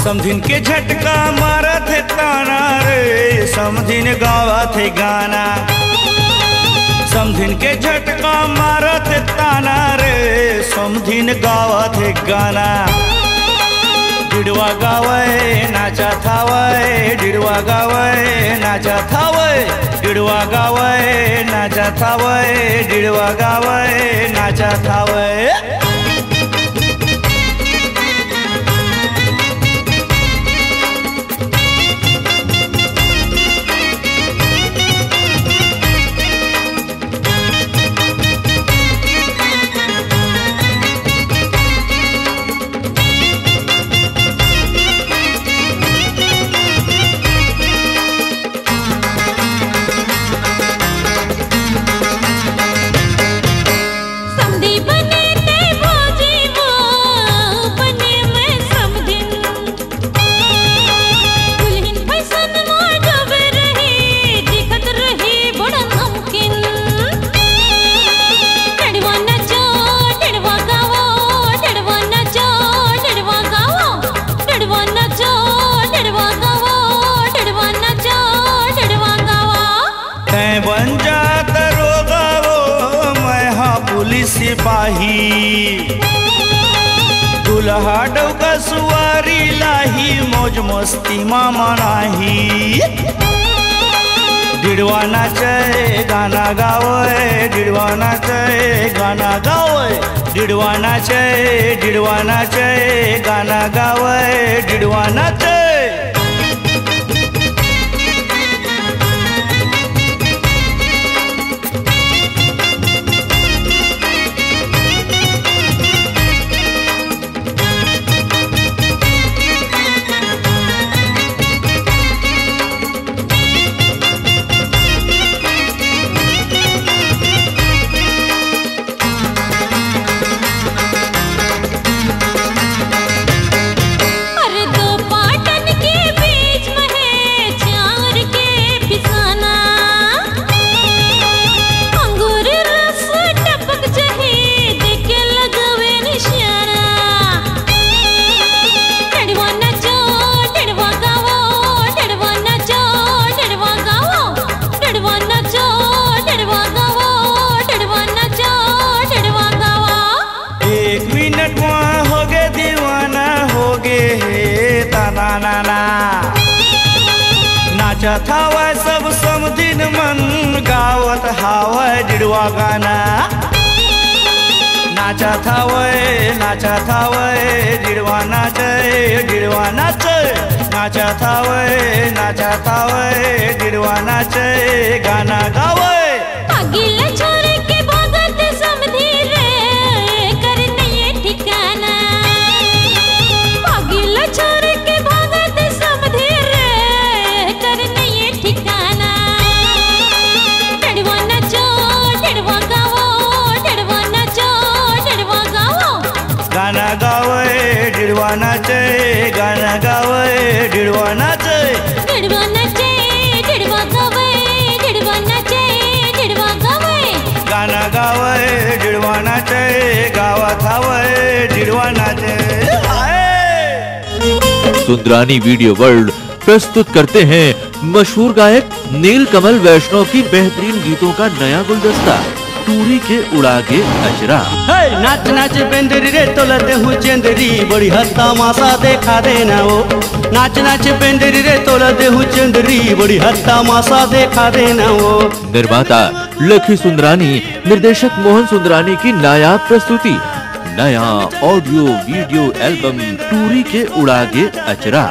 समधिन के झटका मारत है ताना रे, समधिन गावत है गाना। समधिन के झटका मारत है ताना रे, समधिन गावत है गाना। डिड़वा गावे नाचा थावे, डिड़वा गावे नाचा थावे, डिड़वा गावे नाचा थावे, डिड़वा गावे नाचा थावे। बन जात रोगा वो मैं हाँ पुलिस सिपाही, दुल्हा डौका सुवारी लाही, मौज मस्ती माँ मनाही। डिड़वा नाचे गाना गावे, डिड़वा नाचे गाना गावे, डिड़वा नाचे, डिड़वा नाचे गाना गावे, डिड़वा नाचे। नाचा थावा सब समधिन मन गावत हावा डिड़वा गाना। नाचा थावे नाचा थावे डिड़वा नाचे, डिड़वा नाचे नाचा थावे नाचा थावे डिड़वा नाचे गाना गावे। अगिला छोरे के भगत समधी रे करने ये ठिकाना, अगिला छोरे के भगत समधी रे करने ये ठिकाना। डिड़वा नाचो डिड़वा गावो, डिड़वा नाचो डिड़वा गावो, गाना गावे डिड़वा नाचे गाना गावे डिड़वा नाचे, डिड़वा नाचे डिड़वा गावे, डिड़वा नाचे डिड़वा गावे, गाना गावे डिड़वा नाचे गावा थावे डिड़वा नाचे। सुंदरानी वीडियो वर्ल्ड प्रस्तुत करते हैं मशहूर गायक नीलकमल वैष्णव की बेहतरीन गीतों का नया गुलदस्ता, टूरी के उड़ागे अजरा। नाच नाच बेंदरी रे तोलते हूँ चंदरी, बड़ी हत्ता मासा देखा देना वो। नाच नाच बेंदरी रे तोलते हूँ चंदरी, बड़ी हत्ता मासा देखा देना वो। निर्माता लखी सुंदरानी, निर्देशक मोहन सुंदरानी की नायाब प्रस्तुति, नया ऑडियो वीडियो एल्बम टूरी के उड़ागे अजरा।